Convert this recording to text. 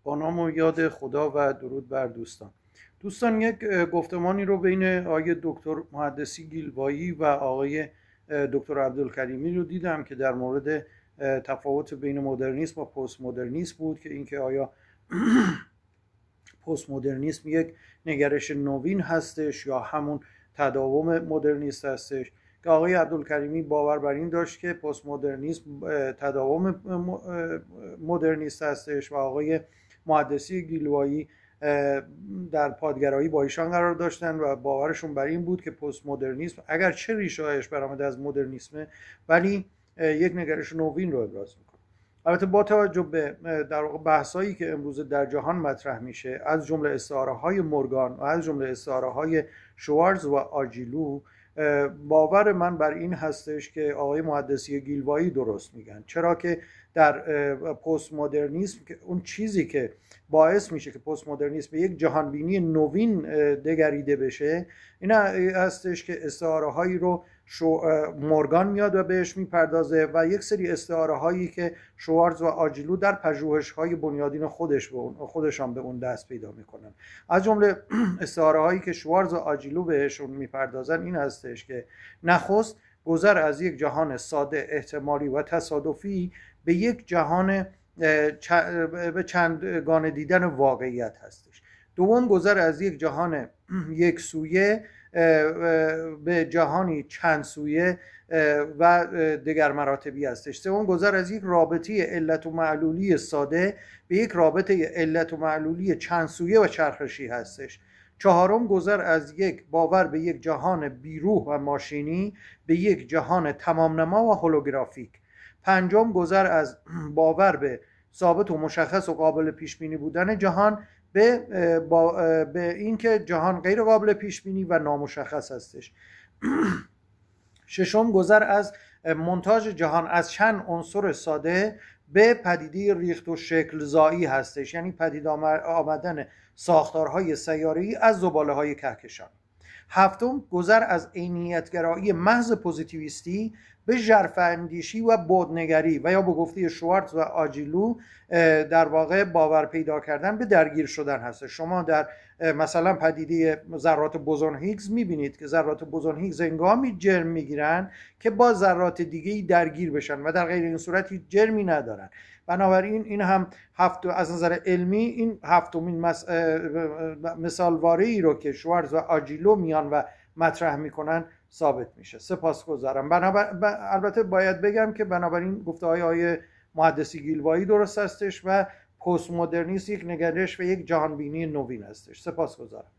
با نام و یاد خدا و درود بر دوستان یک گفتمانی رو بین آقای دکتر مهندسی گیلوایی و آقای دکتر عبدالکریمی رو دیدم که در مورد تفاوت بین مدرنیسم و پست مدرنیسم بود که اینکه آیا پست مدرنیسم یک نگرش نوین هستش یا همون تداوم مدرنیست هستش، که آقای عبدالکریمی باور بر این داشت که پست مدرنیسم تداوم مدرنیست هستش و آقای مهندسی گیلوایی در پادگرایی با ایشان قرار داشتن و باورشون بر این بود که پست مدرنیسم اگر چه ریشه‌اش برآمده از مدرنیسمه ولی یک نگرش نوین رو ابراز میکنه. البته با توجه به در واقع بحثایی که امروز در جهان مطرح میشه، از جمله استعاره‌های مورگان و از جمله استعاره‌های شوارز و آجیلو، باور من بر این هستش که آقای مهندسی گیلوایی درست میگن، چرا که در پست مدرنیسم اون چیزی که باعث میشه که پست مدرنیسم به یک جهانبینی نوین دگریده بشه این هستش که استعاره هایی رو مورگان میاد و بهش میپردازه و یک سری استعاره هایی که شوارز و آجیلو در پژوهش های بنیادین خودشان به اون دست پیدا میکنن. از جمله استعاره هایی که شوارز و آجیلو بهشون میپردازن این هستش که نخست گذر از یک جهان ساده، احتمالی و تصادفی به یک جهان به چندگانه دیدن واقعیت هستش. دوم گذر از یک جهان یک سویه به جهانی چند سویه و دگر مراتبی هستش. سوم گذر از یک رابطه علت و معلولی ساده به یک رابطه علت و معلولی چند سویه و چرخشی هستش. چهارم گذر از یک باور به یک جهان بیروح و ماشینی به یک جهان تمام نما و هولوگرافیک. پنجم گذر از باور به ثابت و مشخص و قابل پیش بینی بودن جهان به اینکه جهان غیر قابل پیش بینی و نامشخص هستش. ششم گذر از مونتاژ جهان از چند عنصر ساده به پدیده ریخت و شکل زایی هستش، یعنی پدید آمدن ساختارهای سیاره‌ای از زباله‌های کهکشان. هفتم گذر از عینیت‌گرایی محض پوزیتیویستی به ژرف اندیشی و بعدنگری و یا به گفته شوارتز و آجیلو در واقع باور پیدا کردن به درگیر شدن هست. شما در مثلا پدیده ذرات بوزون هیگز میبینید که ذرات بوزون هیگز هنگامی جرم میگیرن که با ذرات دیگه‌ای درگیر بشن و در غیر این صورت هیچ جرمی ندارن. بنابراین این هم از نظر علمی این هفتمین مثالواره‌ای رو که شوارتز و آجیلو میان و مطرح میکنن ثابت میشه. سپاسگزارم. البته باید بگم که بنابراین گفته‌های آقای مهندسی گیلوایی درست هستش و پست مدرنیسم یک نگرش و یک جهانبینی نوین هستش. سپاسگزارم.